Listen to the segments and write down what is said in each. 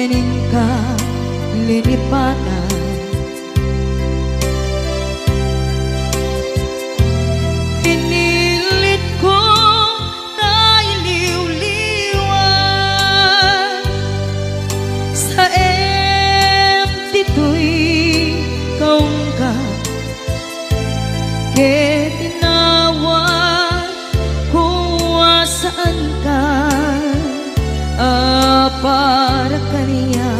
kening ka linipatan. Pinilit ko na iliw-liwan sa empty tu'y kaong ka. Kaya tinawag kung saan ka, para kaniya.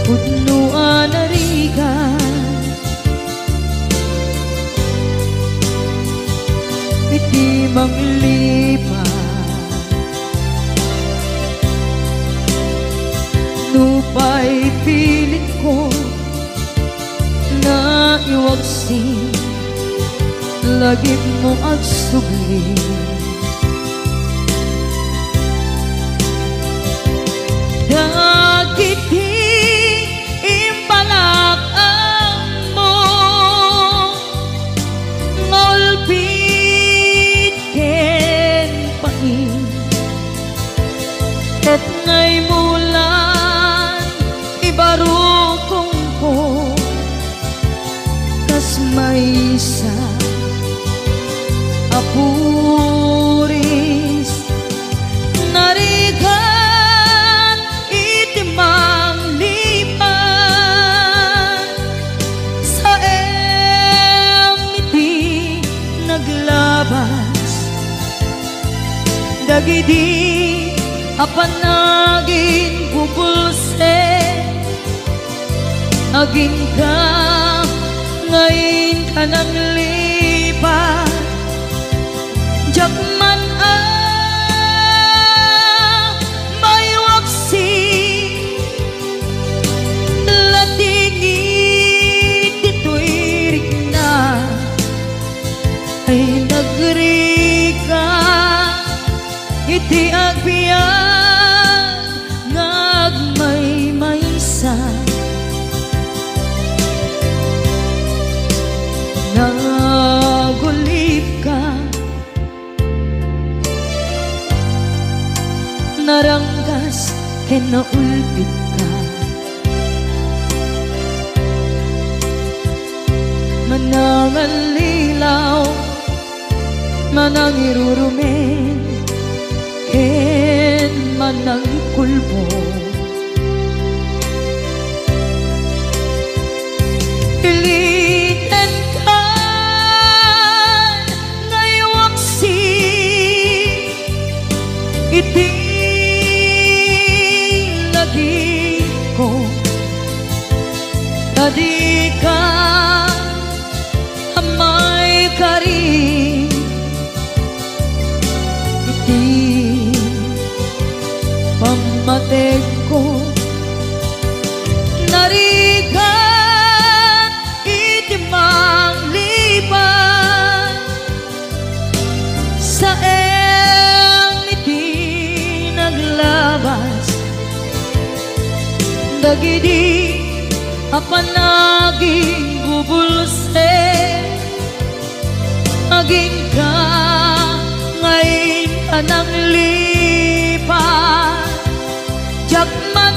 Punuan na rigan, iti manglipan, nupay pilit ko na iwagsin, lagi mo agsugli. Dagiti imbalakang mo, ngolpit ken pain, ket ngay mulan ibarukong ko, kas may isa apuris narigan itimang lipan sa emiti naglabas. Dagidi apanagin bubulse, agin ka ngayon ka nang lipat. Jakman may waksi, latingit ito'y rigna, ay nagrika iti agbiyan ngagmay-maysa. Nagulip ka, naranggas ken naulpit ka, manangalilaw manangirurumen ken manangkulbo. Pilitan ka ngaywaksi iti lagi ko, tadi ka amay kari iti pamateg ko, narigan iti mangliban sa emiti naglabas. Dagidi apanaging bubulse, aging ka ngayon ka nang lipat. Jakman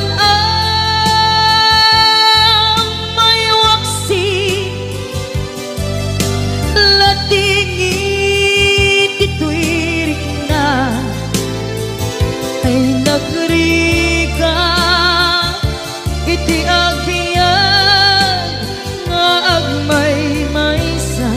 may waksi, latingit ito'y rigna, ay nagrika iti agbiyan nga agmay-maysa.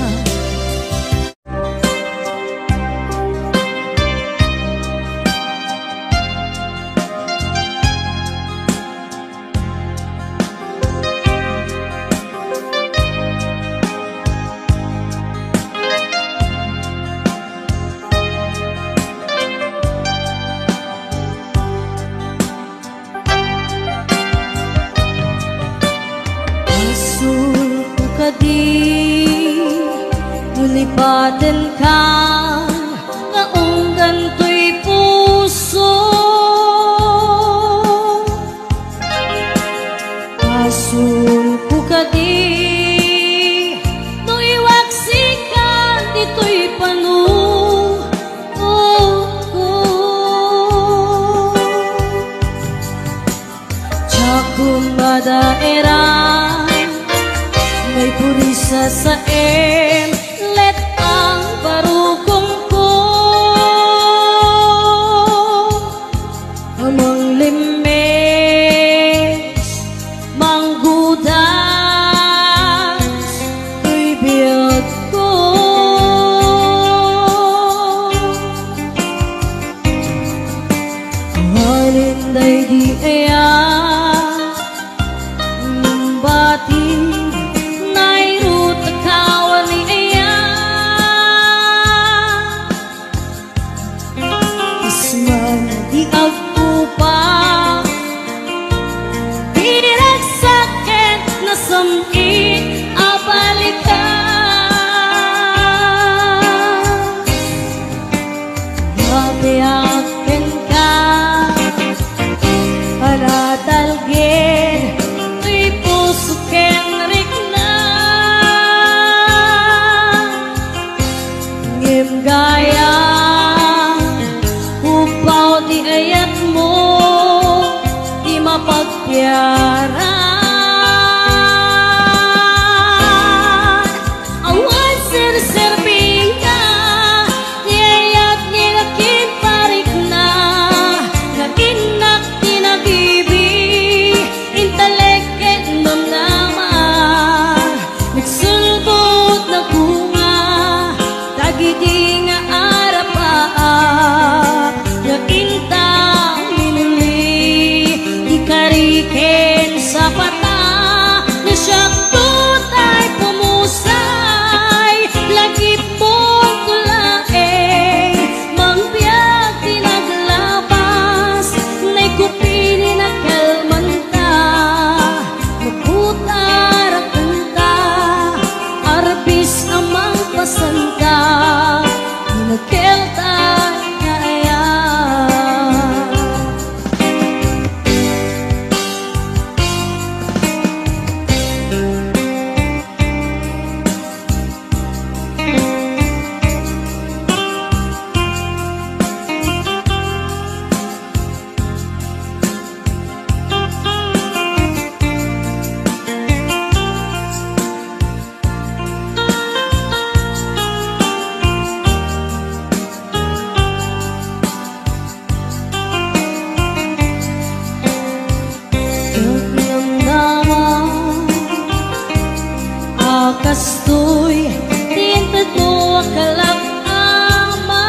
Nulipatan ka nga unggan to'y puso, pasulpo ka di no iwaksikan dito'y panu. daerah may purisa sa let ang barugong ko amang limes manggudas tuy biyag ko halinday di aya bati nairut kawan ni aya isman di agpupa dirag sakit na samit abalikan mabiyakin ka palatalgin tuy puso ken rikna ngim gaya upaw di ayat mo di mapagyaran awan sir-sirbing ka di ayat nilakin parik na naginak tinagibi intaleket nun naman nagsulbot na bunga tagidi nga arapaa nga intang minuli di kariken sa pata na siyakot ay pumusay lagi pong kulaeng mangbiag tinaglabas na'y kupili na kalmanta maputar ang kanta arbis amang pasanta nagkelta na aya kastoy tintad mo akalak ama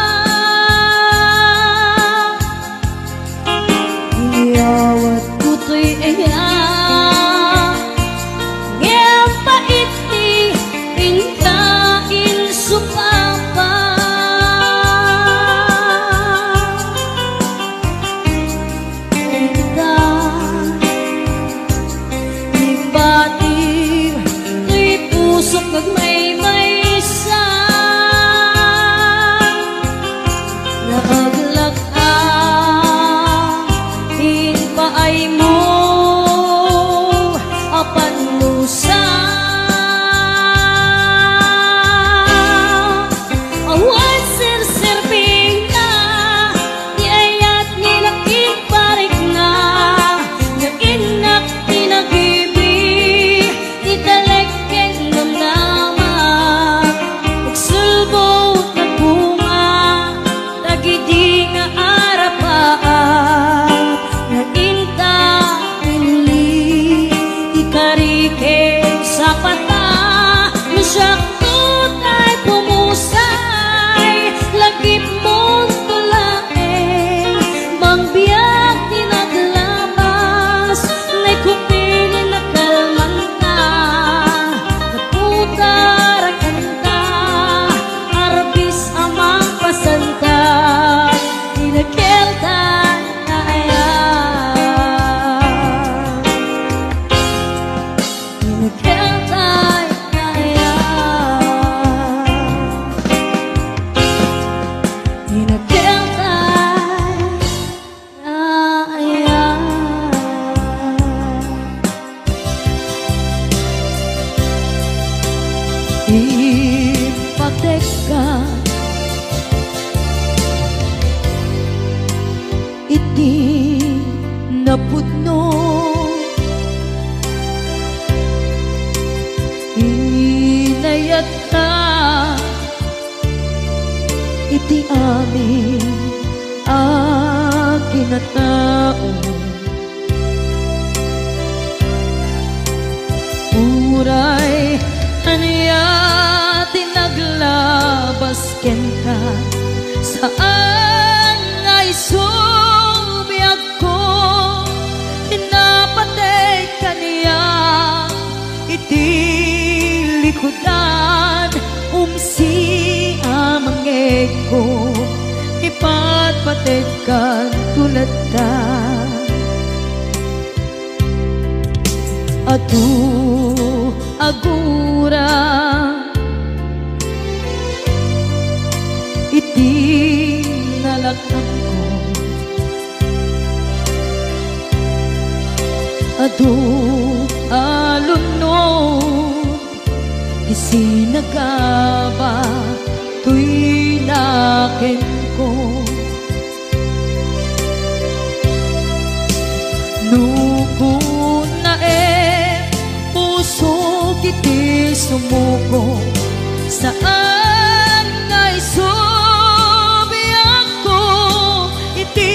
iyawat kutoy aya ngem paiti pintain supapa pinta ibatim pusok nagmay-maysa naaglag-ang hinpaay mo apan lusa awan sir-sirbing na di ayat nilaking parik na naginak tinagibi di dalek nagsulbot na bunga tagidi nga arapaan nga inta pinuli ikariken sa pata na siyakot ay pumusay lagip mong tulaeng mangbiyak tinaglabas na'y kupili na kalmanta naputar ang kanta arbis amang pasanta inakelta na aya inakelta na aya inakelta na aya ipateka iti napudno inayat ka iti amin kinatao. Uray aniya tinaglabas kenta saan ay subiyag ko pinapatay kaniya iti likodan umsi amangeg ko ipatpatid kan tulad ta adu agura iti nalakang ko adu alunod isinagaba tuy naken ko nukun na puso kiti sumuko saan ngay subiyak ko iti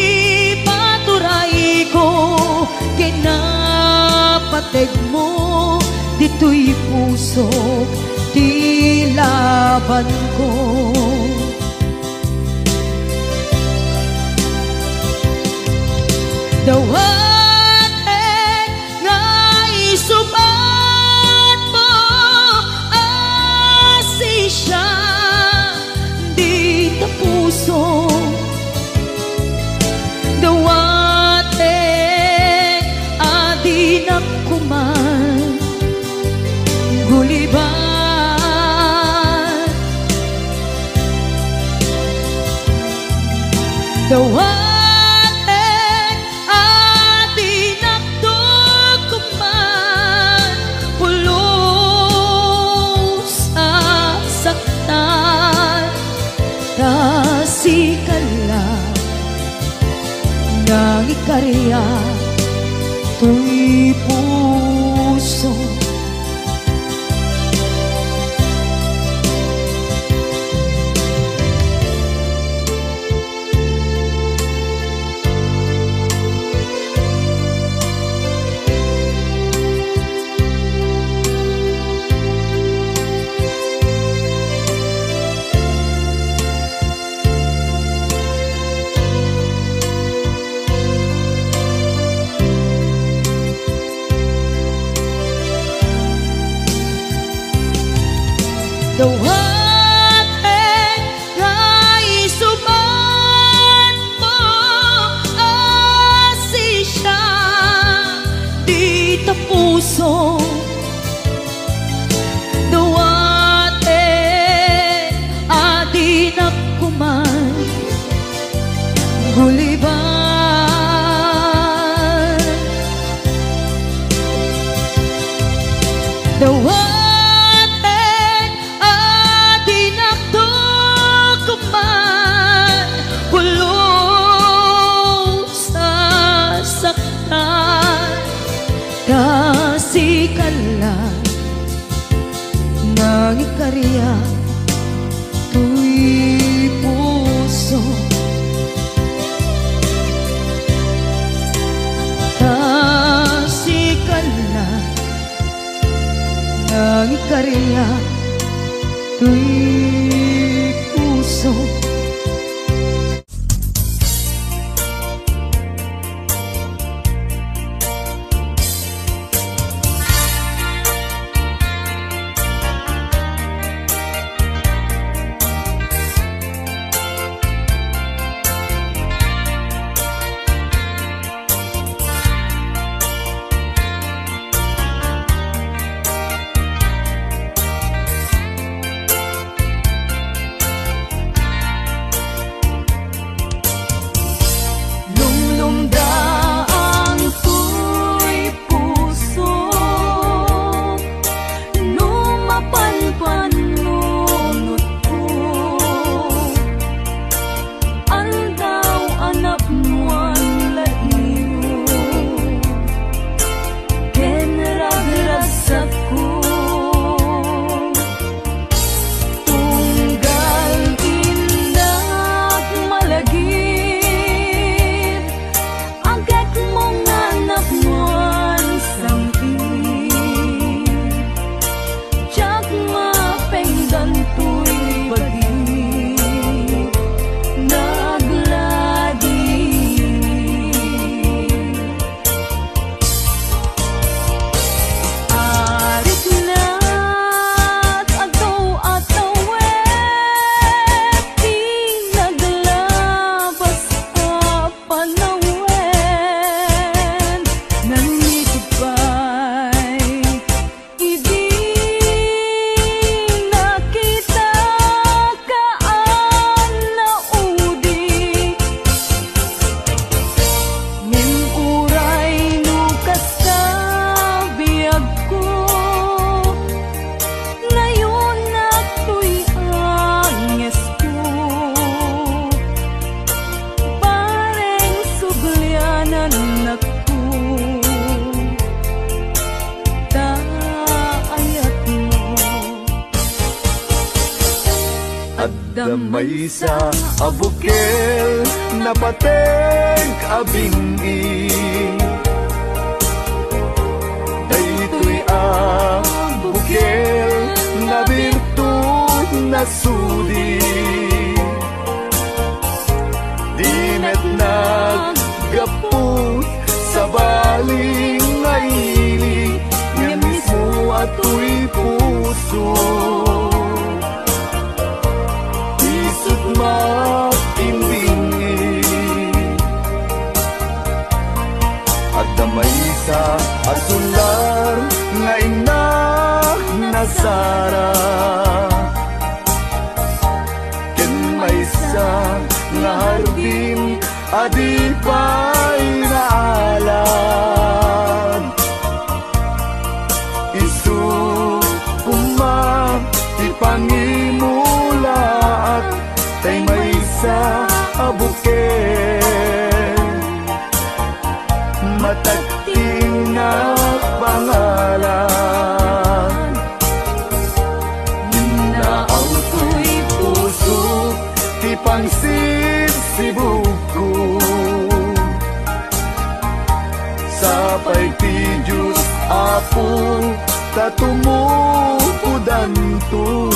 paturay ko kinapatid mo dito'y puso di laban ko dawat ngay subat mo asisya di ta puso dawat adi nakuman guliban dawat nang ikarya tuy puso dawat ngay subat mo asisya di ta puso dawat adi nakuman guliban dawat kasikala nang ikarya tuy puso kasikala nang ikarya tuy puso Damay sa abukel na pateng abingi, daytoy abukel na birtud na sudi. Dimet naggapot sa baling nga ili, nga mismo ato'y puso. Isut makimbingi, at damay sa asular nga inak na Sara. Ken may sa nga hardin adipay na alam, isu umam ipangimulaat tay may sa abukel matagting na pangalan. Naaw to'y puso ti pangsibsibuko, sapay ti Diyos Apo tatumupudan to.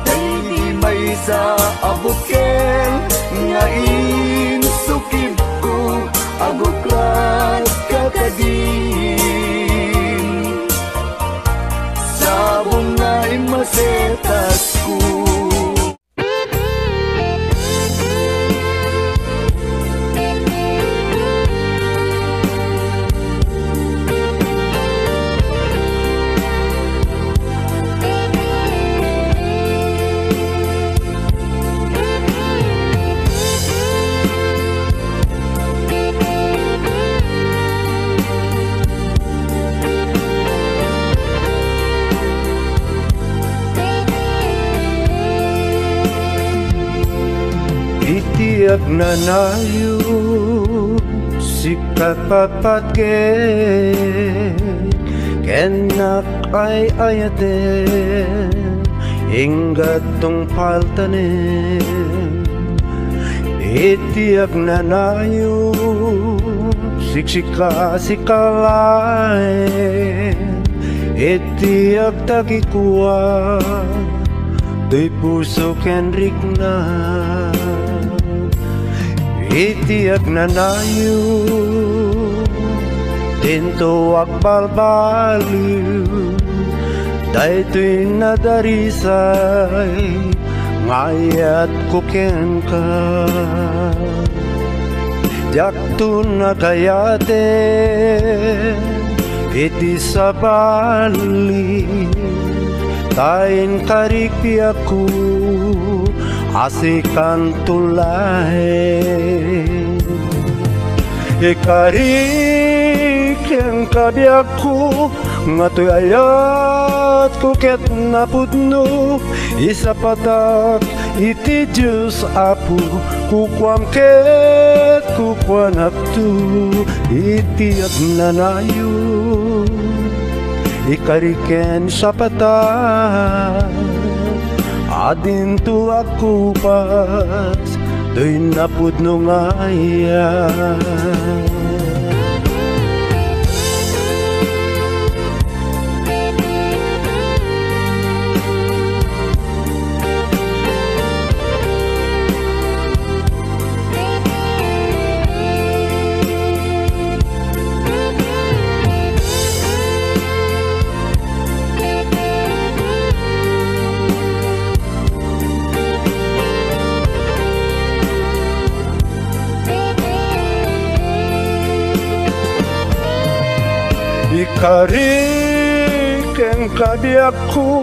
Dahil may sa abukel nga insukib ko, abuklat kakadin, sabong nga imasetas ko. Itiyak na nayo sikat papatke, kenak ay ayaten ingat tong paltanen. Itiyak na nayo siksika sikalain, itiyak takikuwa to'y puso kenrik na. Itiyak na nayo dinto agbalbaliw, daytoy nadarisay ngayat ko ken ka. Jakto na kayate iti sabali, tain karikpi aku asikan tulay. Ikarik yang kabiyak ko nga to'y ayat ko ket napudno, isa patak iti Diyos Apo kukwam ket kukwanap tu. Itiyak na nayo ikariken sa patak, adin tu aku pas to'y napudno ngayan. Ikarik ang kabiyak ko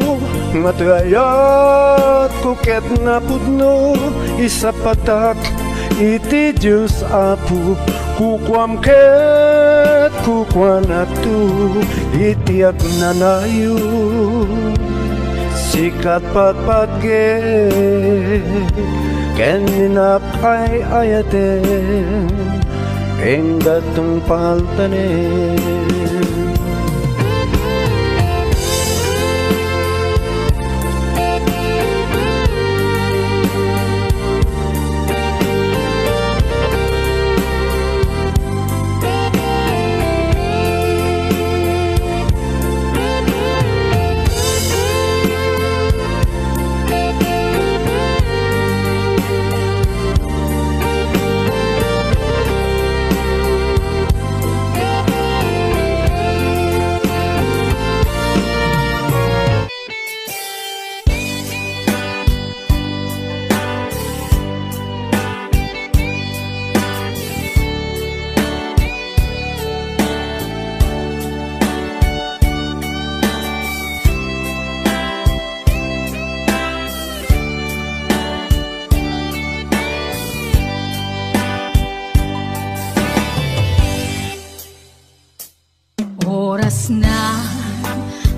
nga to'y ayat ko ket napudno, isa patak iti Diyos Apo kukwam ket kukwanap tu. Itiyak na nayo sikat patpatke, ken ninapay ayaten eng datong paltanen.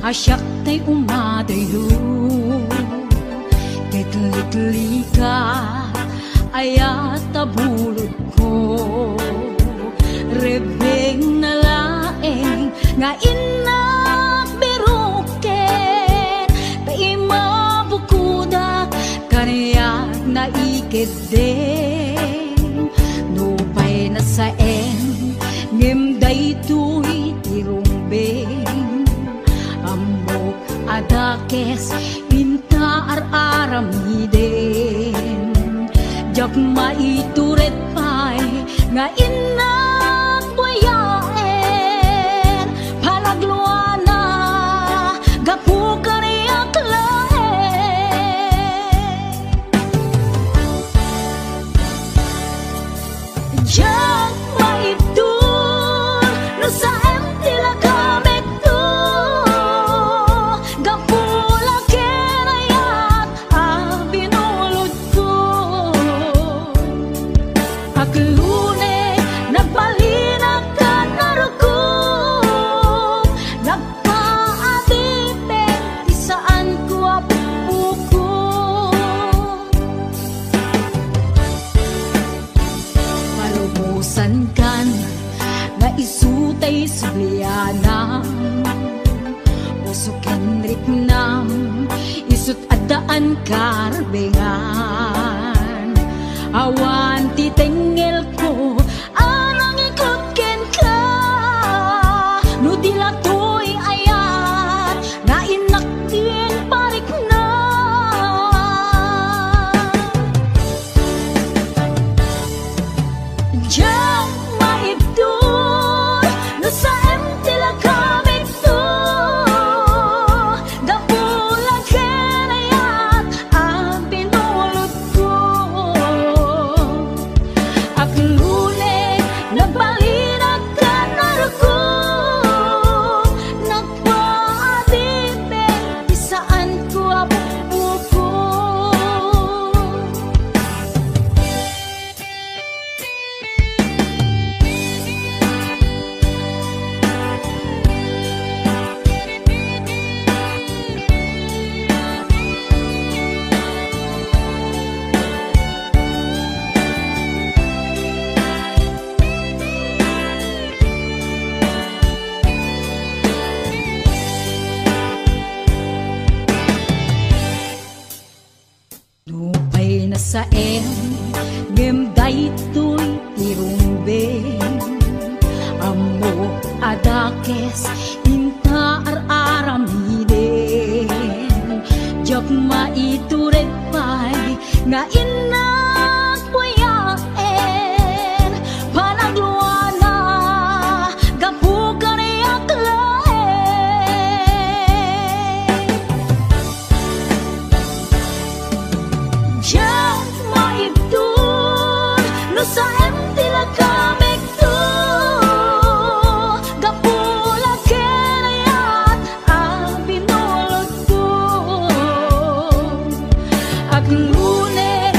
asyak tay umadayo Kitli-kli ka ayat tabulod ko Rebeng na laeng nga inak biruken Paima bukudak kaniyak na ikideng Nupay na saen ngimday tuy tirumbeng Amok adakes pinta ar-aramiden Jak maituret pay nga inak buyaen Palagluana gapu kaniyak laen Jak maitur no sa tila kamek to Gapula kenayat binulod ko Aklune nagpalinak ka narukop Nagpaadite di saan ko apuko Malubusan kan nga isutay sublianam Usukin riknam isut adaan karbengan Awan titengel ko anang ikutken ka Nutila to'y ayat na inaktin parik na Diyan maibdoy no sa tila kamit to Gapula kenayat ang pinulot ko Aklune nagbalinag ka narukop Nagpaadite di saan ko apupuko Nupay na saen ngimday to'y tirumbeng Amo adakes inta ar-aramiden Jak maituret pay nga inak buyaen Panagluana gapu kaniyak laen Diyan maibdun no sa tila kamek to Gapula kenayat ang binulot ko Aklune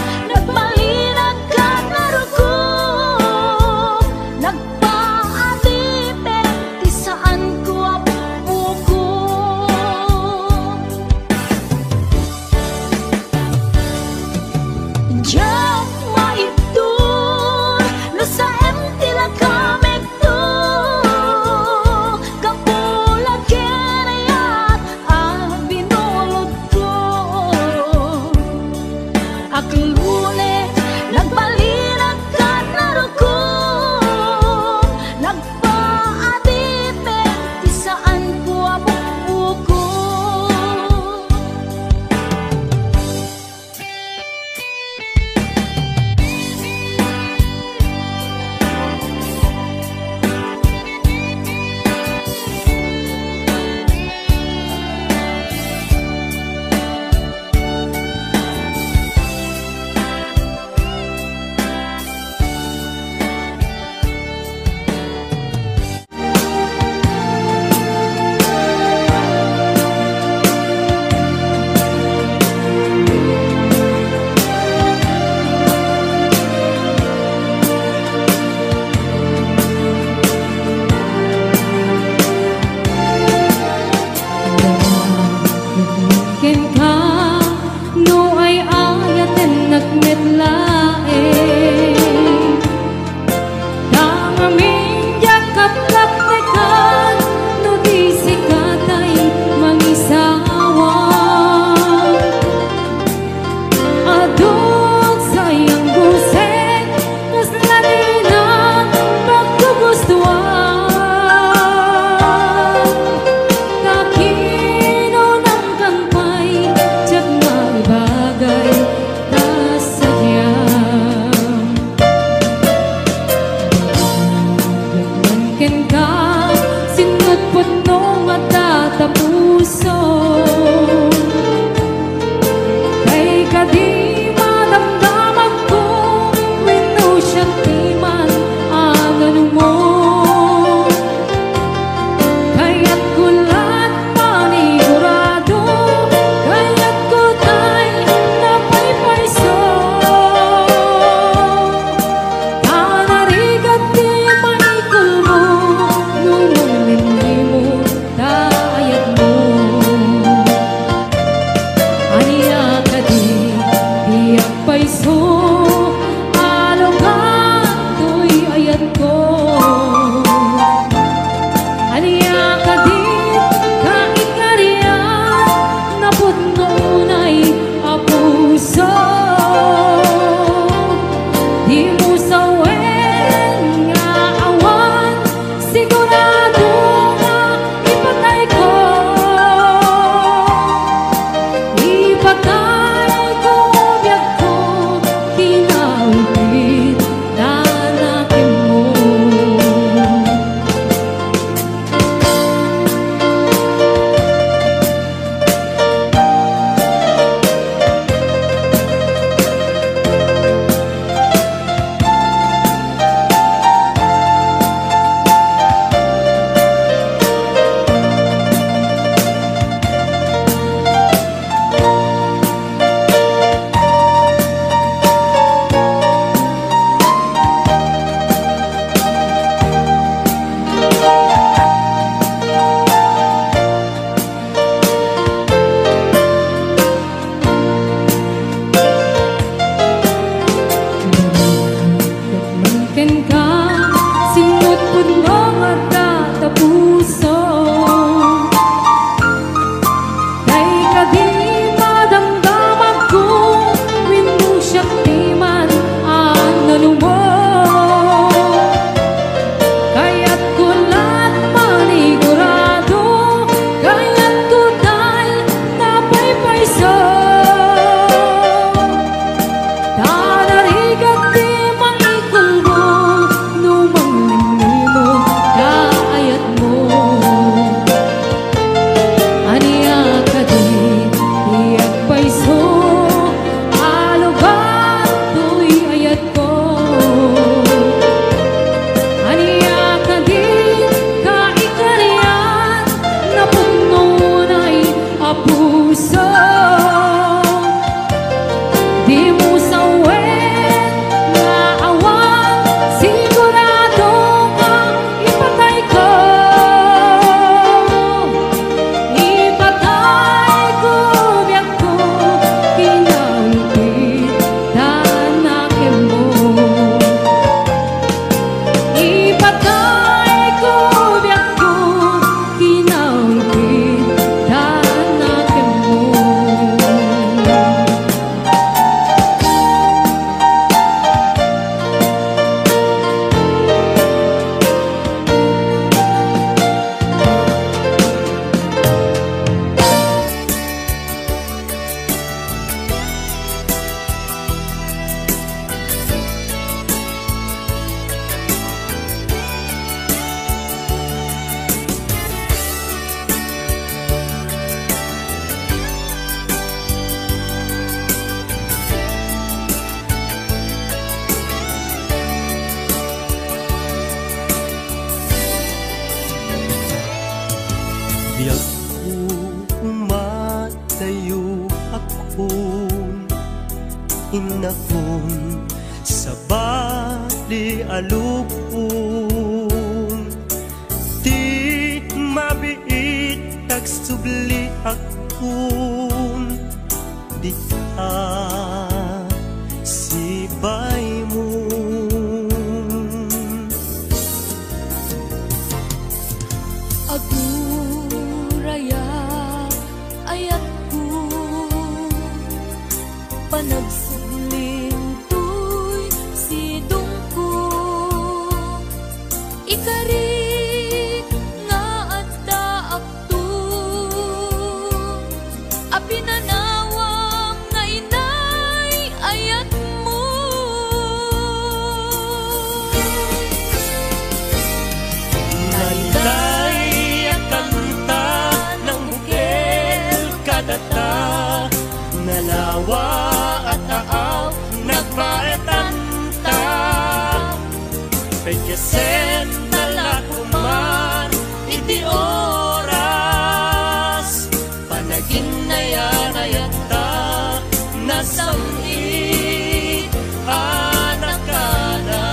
puso. Di mo sawin nga awang sigurado ka ipatay ko. Ipatay ko biyak ko kinangkit danakin mo. Ipatay ko biyak ko kinangkit danakin mo. Biyak ko umatayo akong inakong sa bali alupong. Di mabiit tagsubli akong di ka sibay mo. Aguraya ayat ko panagsubling tuy sidong ko ikari nga adda akto apinanawang nga inay ayat mo. Nailay at kanta ng bukel kadata, nalawa at taaw nagpaetanta. Pagkasen talakuman iti oras, panagin na yan ayata nasamit anak ka na.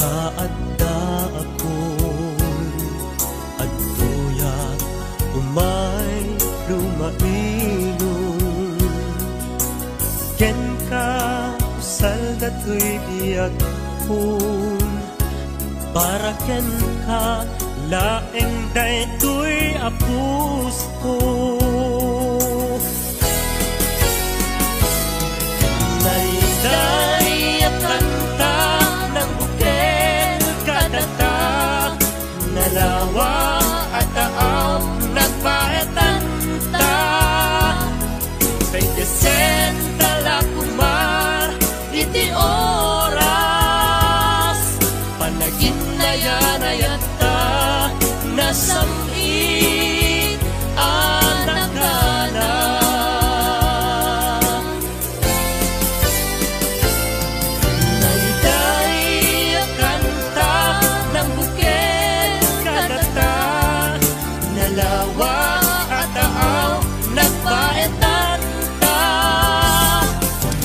Taadda akong agtuyat umay lumainom. Ken ka usal dato'y biyak kong para ken ka laeng daytoy apus ko. Naiday at kanta ng bukel kadata, nalawa at taaw nagpaetanta. Pagkasen talakumar iti oras, panagin na yan ayata nasamit anak ka na. Naiday ang kanta ng bukel kadata, nalawa at taaw nagpaetanta.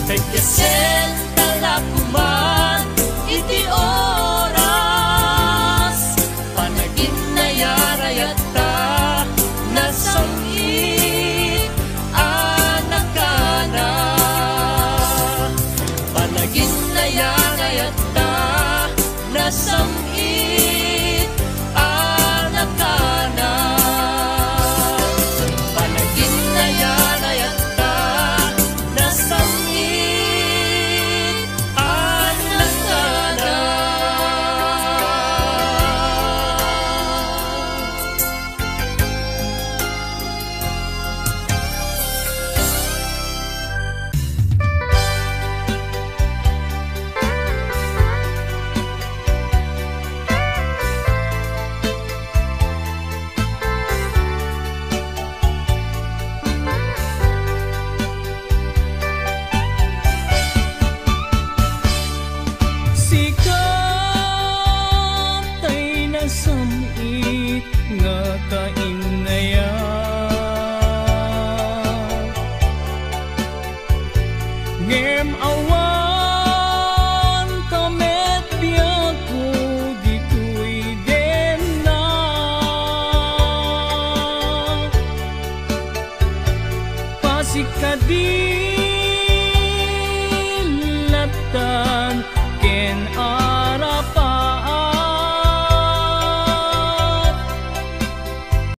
Pagkasen talakuman iti oras, panagin na yan ayata nasamit anak ka na. Panagin na yan ayata nasamit